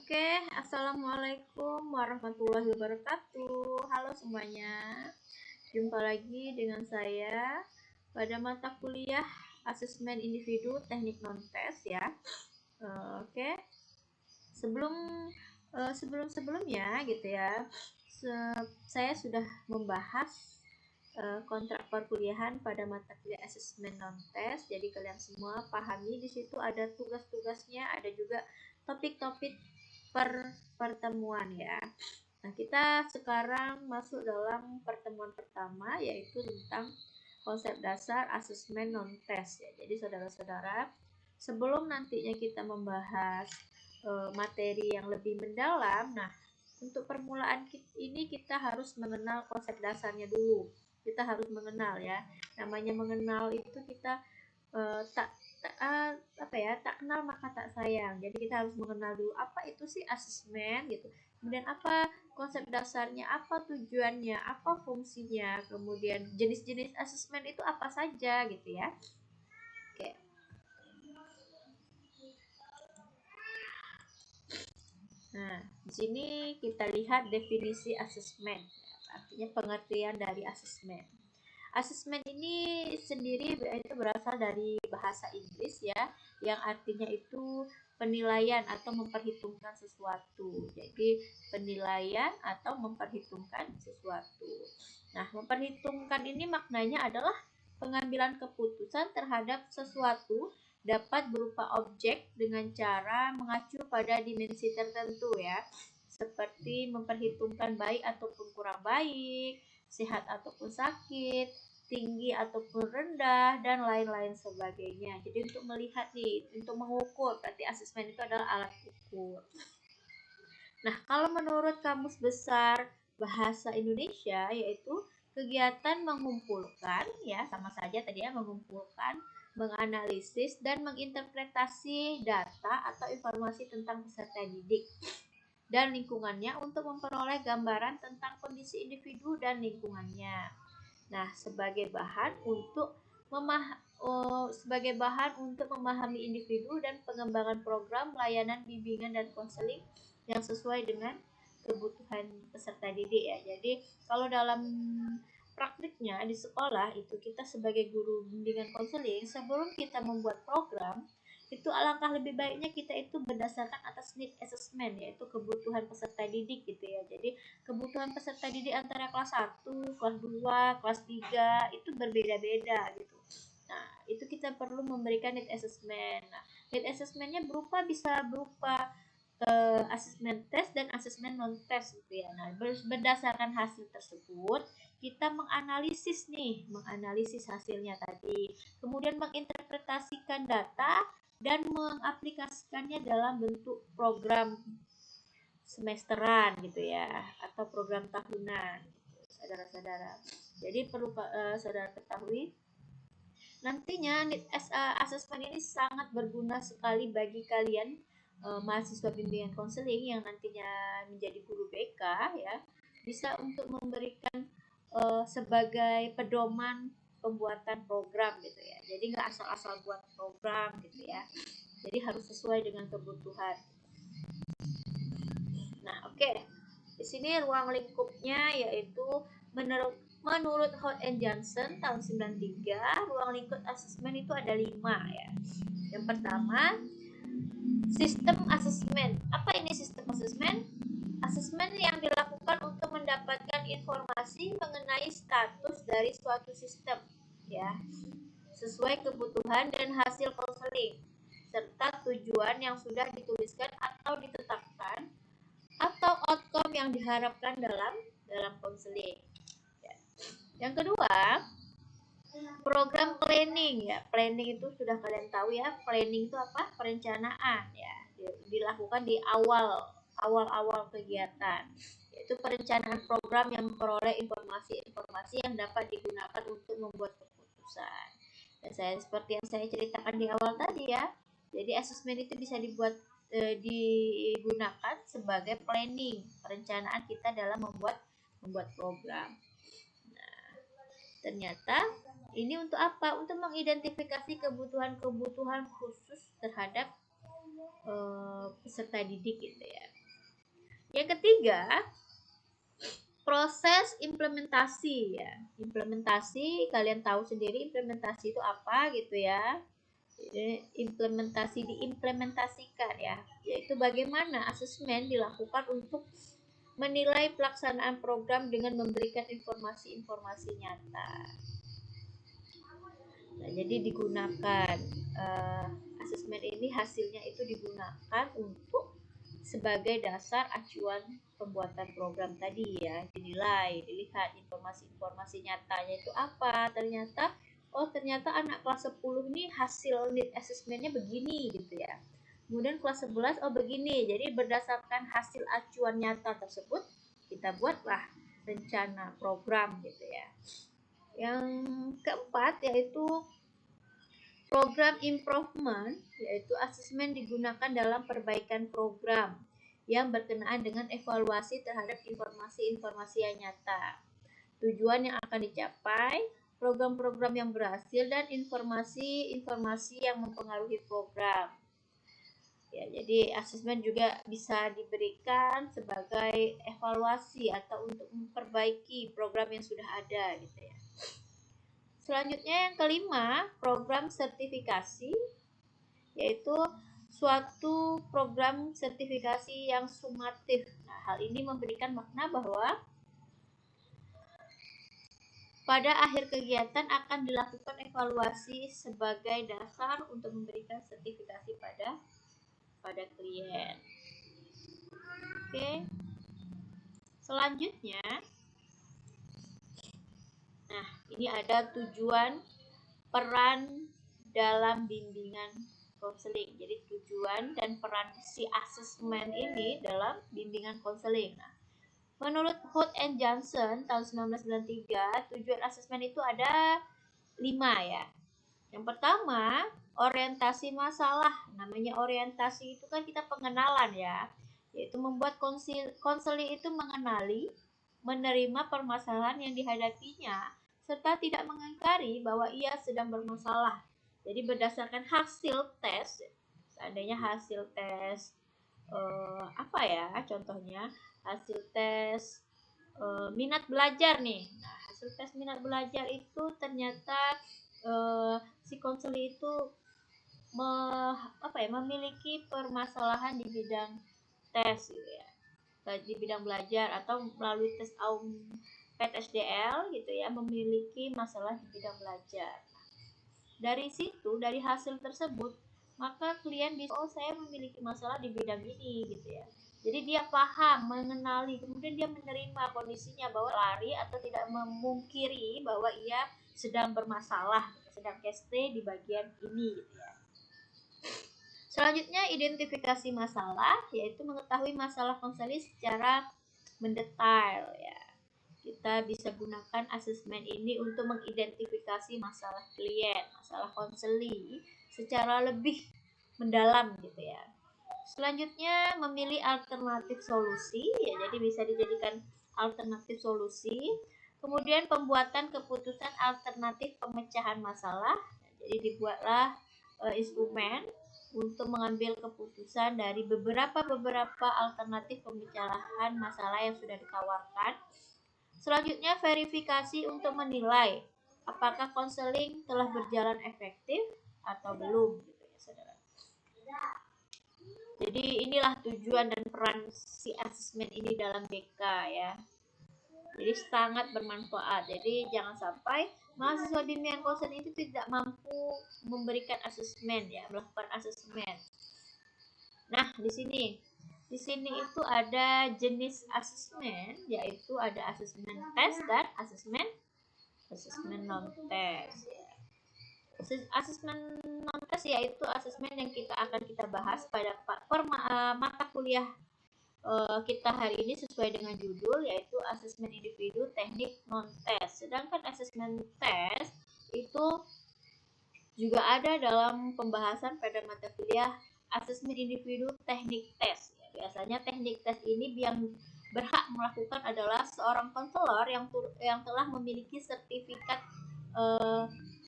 Oke, assalamualaikum warahmatullahi wabarakatuh. Halo semuanya, jumpa lagi dengan saya pada mata kuliah asesmen individu teknik non-tes ya. Oke, sebelumnya gitu ya, saya sudah membahas kontrak perkuliahan pada mata kuliah asesmen non-tes. Jadi kalian semua pahami di situ ada tugas-tugasnya, ada juga topik-topik pertemuan ya. Nah, kita sekarang masuk dalam pertemuan pertama, yaitu tentang konsep dasar asesmen non-tes ya. Jadi saudara-saudara, sebelum nantinya kita membahas materi yang lebih mendalam, nah untuk permulaan ini kita harus mengenal konsep dasarnya dulu. Kita harus mengenal ya. Namanya mengenal itu kita tak kenal maka tak sayang. Jadi kita harus mengenal dulu apa itu sih asesmen gitu. Kemudian apa konsep dasarnya, apa tujuannya, apa fungsinya, kemudian jenis-jenis asesmen itu apa saja gitu ya. Oke. Nah, di sini kita lihat definisi asesmen. Artinya pengertian dari asesmen. Asesmen ini sendiri itu berasal dari bahasa Inggris ya, yang artinya itu penilaian atau memperhitungkan sesuatu. Jadi penilaian atau memperhitungkan sesuatu. Nah, memperhitungkan ini maknanya adalah pengambilan keputusan terhadap sesuatu dapat berupa objek dengan cara mengacu pada dimensi tertentu ya, seperti memperhitungkan baik ataupun kurang baik, sehat ataupun sakit, tinggi ataupun rendah, dan lain-lain sebagainya. Jadi untuk melihat nih, untuk mengukur, berarti asesmen itu adalah alat ukur. Nah, kalau menurut Kamus Besar Bahasa Indonesia, yaitu kegiatan mengumpulkan, ya sama saja tadi ya, mengumpulkan, menganalisis, dan menginterpretasi data atau informasi tentang peserta didik dan lingkungannya untuk memperoleh gambaran tentang kondisi individu dan lingkungannya. Nah, sebagai bahan untuk memahami individu dan pengembangan program layanan bimbingan dan konseling yang sesuai dengan kebutuhan peserta didik ya. Jadi, kalau dalam praktiknya di sekolah itu kita sebagai guru bimbingan konseling, sebelum kita membuat program itu alangkah lebih baiknya kita itu berdasarkan atas need assessment, yaitu kebutuhan peserta didik gitu ya. Jadi kebutuhan peserta didik antara kelas 1, kelas 2, kelas 3 itu berbeda-beda gitu. Nah, itu kita perlu memberikan need assessment. Nah, need assessmentnya bisa berupa asesmen tes dan asesmen non tes gitu ya. Nah, berdasarkan hasil tersebut kita menganalisis hasilnya tadi, kemudian menginterpretasikan data dan mengaplikasikannya dalam bentuk program semesteran gitu ya, atau program tahunan gitu, saudara-saudara. Jadi perlu saudara ketahui, nantinya need assessment ini sangat berguna sekali bagi kalian mahasiswa bimbingan konseling yang nantinya menjadi guru BK ya, bisa untuk memberikan sebagai pedoman pembuatan program gitu ya. Jadi nggak asal-asal buat program gitu ya. Jadi harus sesuai dengan kebutuhan. Nah, oke. Di sini ruang lingkupnya yaitu menurut Holt and Johnson tahun 93, ruang lingkup asesmen itu ada 5 ya. Yang pertama, sistem asesmen. Apa ini sistem asesmen? Asesmen yang dilakukan untuk mendapatkan informasi mengenai status dari suatu sistem ya, sesuai kebutuhan dan hasil konseling serta tujuan yang sudah dituliskan atau ditetapkan atau outcome yang diharapkan dalam konseling ya. Yang kedua, program planning ya. Planning itu sudah kalian tahu ya. Planning itu apa? Perencanaan ya. Dilakukan di awal kegiatan, yaitu perencanaan program yang memperoleh informasi-informasi yang dapat digunakan untuk membuat keputusan. Dan seperti yang saya ceritakan di awal tadi ya, jadi asesmen itu bisa digunakan sebagai planning, perencanaan kita dalam membuat program. Nah, ternyata ini untuk apa? Untuk mengidentifikasi kebutuhan khusus terhadap peserta didik gitu ya. Yang ketiga, proses implementasi ya. Implementasi, kalian tahu sendiri implementasi itu apa gitu ya. Jadi, implementasi diimplementasikan ya, yaitu bagaimana asesmen dilakukan untuk menilai pelaksanaan program dengan memberikan informasi-informasi nyata. Nah, jadi digunakan asesmen ini, hasilnya itu digunakan untuk sebagai dasar acuan pembuatan program tadi ya, dinilai, dilihat informasi-informasi nyatanya itu apa. Ternyata anak kelas 10 ini hasil need assessmentnya begini gitu ya. Kemudian kelas 11 begini. Jadi berdasarkan hasil acuan nyata tersebut kita buatlah rencana program gitu ya. Yang keempat yaitu program improvement, yaitu asesmen digunakan dalam perbaikan program yang berkenaan dengan evaluasi terhadap informasi-informasi yang nyata, tujuan yang akan dicapai, program-program yang berhasil, dan informasi-informasi yang mempengaruhi program. Ya, jadi asesmen juga bisa diberikan sebagai evaluasi atau untuk memperbaiki program yang sudah ada gitu ya. Selanjutnya yang kelima, program sertifikasi, yaitu suatu program sertifikasi yang sumatif. Nah, hal ini memberikan makna bahwa pada akhir kegiatan akan dilakukan evaluasi sebagai dasar untuk memberikan sertifikasi pada klien. Oke. Selanjutnya, nah, ini ada tujuan peran dalam bimbingan konseling. Jadi tujuan dan peran si asesmen ini dalam bimbingan konseling. Nah, menurut Hood and Johnson tahun 1993, tujuan asesmen itu ada 5 ya. Yang pertama, orientasi masalah. Namanya orientasi itu kan kita pengenalan ya, yaitu membuat konseling itu mengenali, menerima permasalahan yang dihadapinya, serta tidak mengingkari bahwa ia sedang bermasalah. Jadi berdasarkan hasil tes, seandainya hasil tes apa ya contohnya, hasil tes minat belajar nih. Nah, hasil tes minat belajar itu ternyata si konseling itu memiliki permasalahan di bidang tes gitu ya, di bidang belajar, atau melalui tes PTSDL gitu ya, memiliki masalah di bidang belajar. Dari situ, dari hasil tersebut, maka klien bisa, saya memiliki masalah di bidang ini gitu ya. Jadi dia paham, mengenali, kemudian dia menerima kondisinya bahwa lari atau tidak memungkiri bahwa ia sedang bermasalah, sedang stay di bagian ini gitu ya. Selanjutnya, identifikasi masalah, yaitu mengetahui masalah konseling secara mendetail ya. Kita bisa gunakan asesmen ini untuk mengidentifikasi masalah klien, masalah konseling secara lebih mendalam gitu ya. Selanjutnya, memilih alternatif solusi ya, jadi bisa dijadikan alternatif solusi. Kemudian pembuatan keputusan alternatif pemecahan masalah. Jadi dibuatlah instrumen untuk mengambil keputusan dari beberapa alternatif pemecahan masalah yang sudah ditawarkan. Selanjutnya, verifikasi untuk menilai apakah konseling telah berjalan efektif atau belum gitu ya, saudara. Jadi inilah tujuan dan peran si asesmen ini dalam BK ya. Jadi sangat bermanfaat. Jadi jangan sampai mahasiswa bimbingan konseling itu tidak mampu memberikan asesmen ya, melakukan asesmen. Nah, di sini itu ada jenis asesmen, yaitu ada asesmen tes dan asesmen non tes. Asesmen non tes yaitu asesmen yang kita bahas pada mata kuliah kita hari ini sesuai dengan judul, yaitu asesmen individu teknik non tes. Sedangkan asesmen tes itu juga ada dalam pembahasan pada mata kuliah asesmen individu teknik tes. Biasanya teknik tes ini yang berhak melakukan adalah seorang konselor yang telah memiliki sertifikat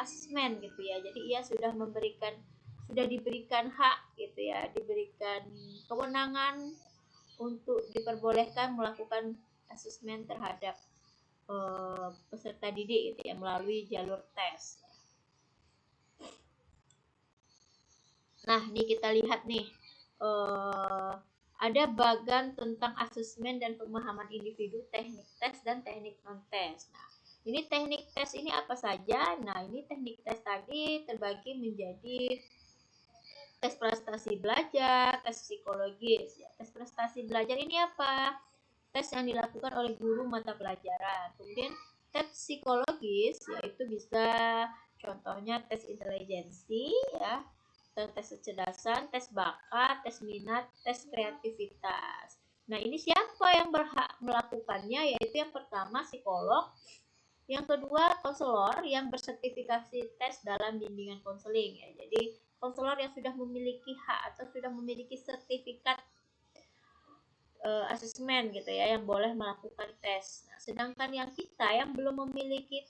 asesmen gitu ya. Jadi ia sudah diberikan hak gitu ya, diberikan kewenangan untuk diperbolehkan melakukan asesmen terhadap peserta didik gitu ya melalui jalur tes. Nah, ini kita lihat nih ada bagan tentang asesmen dan pemahaman individu, teknik tes dan teknik non tes. Nah, ini teknik tes ini apa saja? Nah, ini teknik tes tadi terbagi menjadi tes prestasi belajar, tes psikologis. Ya, tes prestasi belajar ini apa? Tes yang dilakukan oleh guru mata pelajaran. Kemudian tes psikologis yaitu bisa contohnya tes intelijensi ya, tes kecerdasan, tes bakat, tes minat, tes kreativitas. Nah, ini siapa yang berhak melakukannya? Yaitu yang pertama psikolog, yang kedua konselor yang bersertifikasi tes dalam bimbingan konseling ya. Jadi konselor yang sudah memiliki hak atau sudah memiliki sertifikat asesmen gitu ya yang boleh melakukan tes. Nah, sedangkan yang kita yang belum memiliki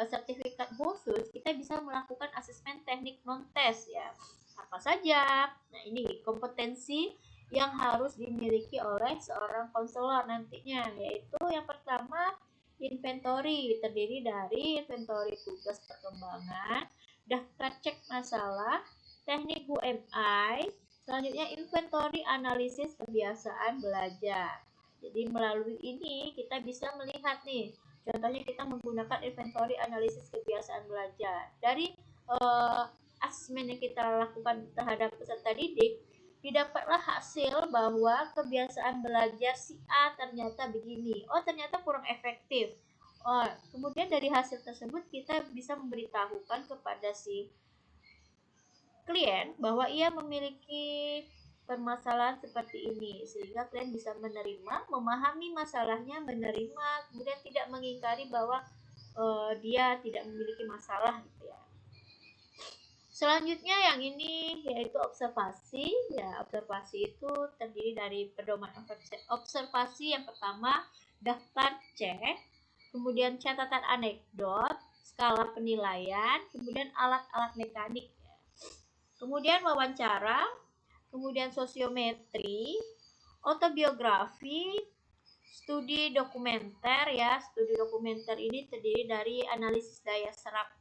sertifikat khusus, kita bisa melakukan asesmen teknik non tes ya. Apa saja? Nah, ini kompetensi yang harus dimiliki oleh seorang konselor nantinya, yaitu yang pertama inventory, terdiri dari inventory tugas perkembangan, daftar cek masalah, teknik UMI, selanjutnya inventory analisis kebiasaan belajar. Jadi melalui ini kita bisa melihat nih, contohnya kita menggunakan inventory analisis kebiasaan belajar. Dari asesmen yang kita lakukan terhadap peserta didik, didapatlah hasil bahwa kebiasaan belajar si A ternyata begini. Oh, ternyata kurang efektif. Oh, kemudian dari hasil tersebut kita bisa memberitahukan kepada si klien bahwa ia memiliki permasalahan seperti ini sehingga klien bisa menerima, memahami masalahnya, menerima, kemudian tidak mengingkari bahwa dia tidak memiliki masalah gitu ya. Selanjutnya yang ini yaitu observasi. Ya, observasi itu terdiri dari pedoman observasi. Yang pertama, daftar cek, kemudian catatan anekdot, skala penilaian, kemudian alat-alat mekanik. Kemudian wawancara, kemudian sosiometri, autobiografi, studi dokumenter ya. Studi dokumenter ini terdiri dari analisis daya serap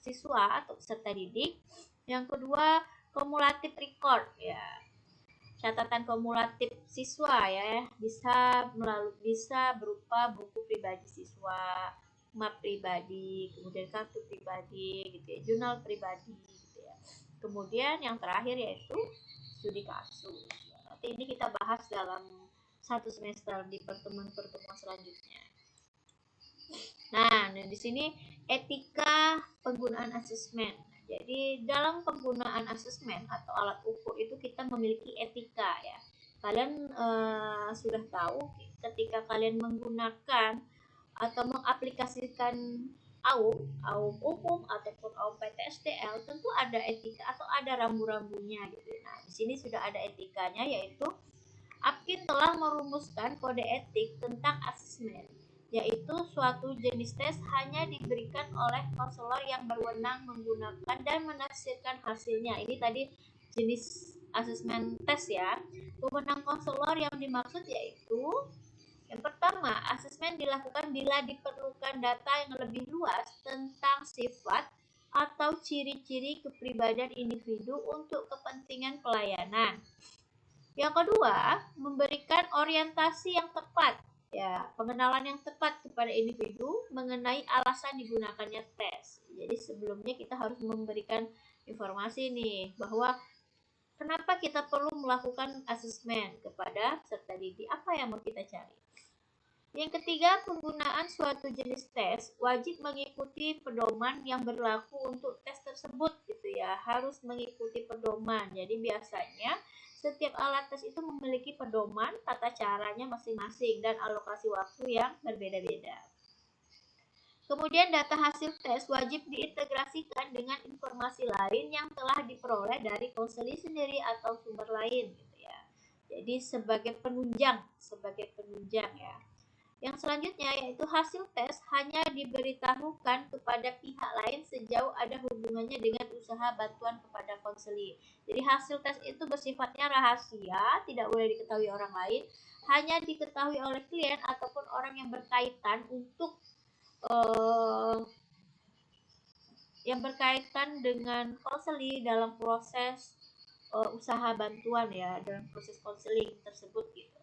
siswa atau peserta didik. Yang kedua, kumulatif record ya. Catatan kumulatif siswa ya, bisa berupa buku pribadi siswa, map pribadi, kemudian kartu pribadi gitu ya, jurnal pribadi gitu ya. Kemudian yang terakhir yaitu studi kasus. Nanti ini kita bahas dalam satu semester di pertemuan-pertemuan selanjutnya. Nah, di sini etika penggunaan asesmen. Jadi dalam penggunaan asesmen atau alat ukur itu kita memiliki etika ya. Kalian sudah tahu ketika kalian menggunakan atau mengaplikasikan AUP umum ataupun AUP PTSDL, tentu ada etika atau ada rambu-rambunya gitu. Nah, di sini sudah ada etikanya, yaitu Apkin telah merumuskan kode etik tentang asesmen, yaitu suatu jenis tes hanya diberikan oleh konselor yang berwenang menggunakan dan menafsirkan hasilnya. Ini tadi jenis asesmen tes ya. Wewenang konselor yang dimaksud yaitu yang pertama, asesmen dilakukan bila diperlukan data yang lebih luas tentang sifat atau ciri-ciri kepribadian individu untuk kepentingan pelayanan. Yang kedua, memberikan orientasi yang tepat, ya, pengenalan yang tepat kepada individu mengenai alasan digunakannya tes. Jadi sebelumnya kita harus memberikan informasi nih bahwa kenapa kita perlu melakukan asesmen kepada peserta didik, apa yang mau kita cari. Yang ketiga, penggunaan suatu jenis tes wajib mengikuti pedoman yang berlaku untuk tes tersebut gitu ya, harus mengikuti pedoman. Jadi biasanya setiap alat tes itu memiliki pedoman, tata caranya masing-masing dan alokasi waktu yang berbeda-beda. Kemudian data hasil tes wajib diintegrasikan dengan informasi lain yang telah diperoleh dari konseling sendiri atau sumber lain gitu ya. Jadi sebagai penunjang ya. Yang selanjutnya yaitu hasil tes hanya diberitahukan kepada pihak lain sejauh ada hubungannya dengan usaha bantuan kepada konseling. Jadi hasil tes itu bersifatnya rahasia, tidak boleh diketahui orang lain, hanya diketahui oleh klien ataupun orang yang berkaitan untuk yang berkaitan dengan konseling dalam proses usaha bantuan ya, dalam proses konseling tersebut gitu.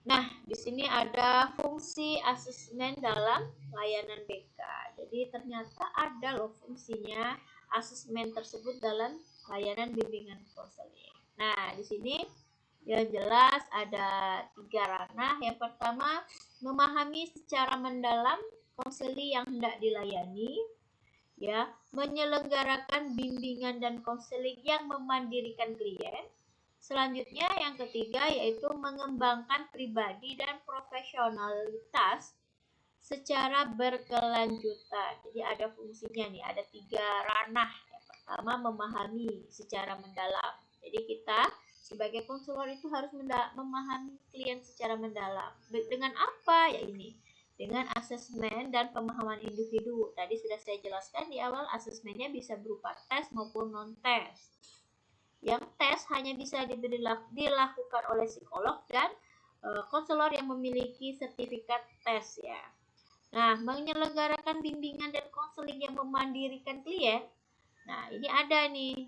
Nah, di sini ada fungsi asesmen dalam layanan BK. Jadi ternyata ada loh fungsinya asesmen tersebut dalam layanan bimbingan konseling. Nah, di sini yang jelas ada 3 ranah. Yang pertama, memahami secara mendalam konseling yang hendak dilayani, ya, menyelenggarakan bimbingan dan konseling yang memandirikan klien. Selanjutnya yang ketiga yaitu mengembangkan pribadi dan profesionalitas secara berkelanjutan. Jadi ada fungsinya nih, ada 3 ranah. Yang pertama memahami secara mendalam. Jadi kita sebagai konselor itu harus memahami klien secara mendalam. Dengan apa ya ini? Dengan asesmen dan pemahaman individu. Tadi sudah saya jelaskan di awal, asesmennya bisa berupa tes maupun non-tes. Yang tes hanya bisa dilakukan oleh psikolog dan konselor yang memiliki sertifikat tes ya. Nah, menyelenggarakan bimbingan dan konseling yang memandirikan klien. Nah, ini ada nih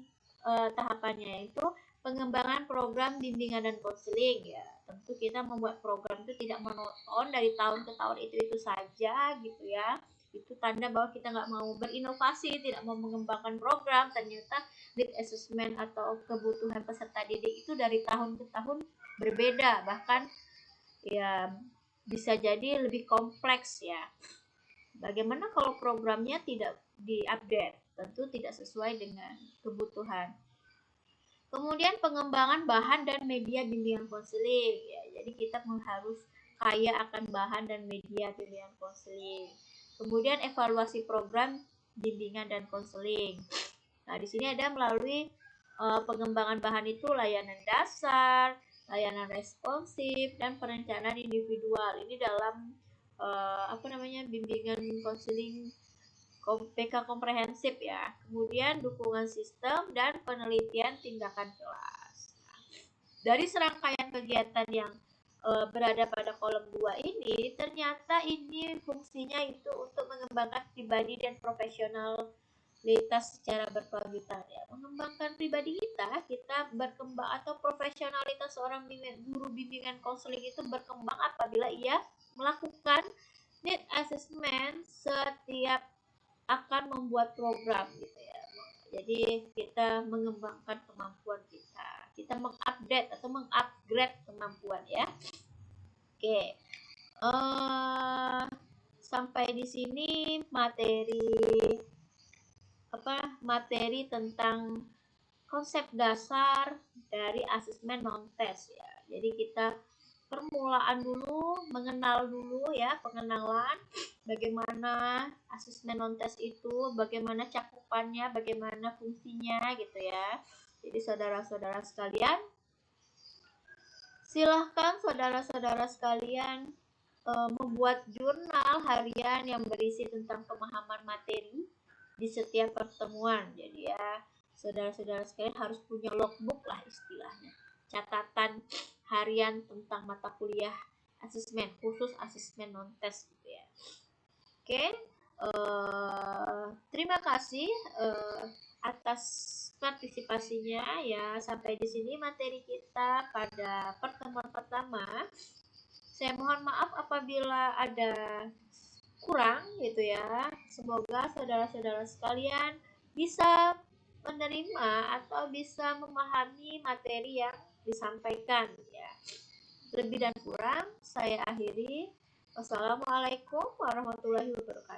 tahapannya, yaitu pengembangan program bimbingan dan konseling ya. Tentu kita membuat program itu tidak monoton dari tahun ke tahun itu saja gitu ya. Itu tanda bahwa kita nggak mau berinovasi, tidak mau mengembangkan program. Ternyata need assessment atau kebutuhan peserta didik itu dari tahun ke tahun berbeda, bahkan ya bisa jadi lebih kompleks ya. Bagaimana kalau programnya tidak diupdate? Tentu tidak sesuai dengan kebutuhan. Kemudian pengembangan bahan dan media bimbingan konseling ya. Jadi kita harus kaya akan bahan dan media bimbingan konseling. Kemudian evaluasi program bimbingan dan konseling. Nah, di sini ada melalui pengembangan bahan itu layanan dasar, layanan responsif, dan perencanaan individual. Ini dalam bimbingan konseling PK komprehensif ya. Kemudian dukungan sistem dan penelitian tindakan kelas. Nah, dari serangkaian kegiatan yang berada pada kolom 2 ini, ternyata ini fungsinya itu untuk mengembangkan pribadi dan profesionalitas secara berkelanjutan ya. Mengembangkan pribadi kita berkembang atau profesionalitas seorang guru bimbingan konseling itu berkembang apabila ia melakukan need assessment setiap akan membuat program gitu ya. Jadi kita mengembangkan kemampuan kita mengupdate atau mengupgrade kemampuan ya. Oke, sampai di sini materi tentang konsep dasar dari asesmen non-tes ya. Jadi kita permulaan dulu, mengenal dulu ya, pengenalan bagaimana asesmen non-tes itu, bagaimana cakupannya, bagaimana fungsinya gitu ya. Jadi saudara-saudara sekalian, silahkan saudara-saudara sekalian membuat jurnal harian yang berisi tentang pemahaman materi di setiap pertemuan. Jadi ya, saudara-saudara sekalian harus punya logbook lah istilahnya, catatan harian tentang mata kuliah asesmen, khusus asesmen non-tes gitu ya. Oke, terima kasih atas partisipasinya ya. Sampai di sini materi kita pada pertemuan pertama. Saya mohon maaf apabila ada kurang gitu ya. Semoga saudara-saudara sekalian bisa menerima atau bisa memahami materi yang disampaikan ya. Lebih dan kurang saya akhiri. Wassalamualaikum warahmatullahi wabarakatuh.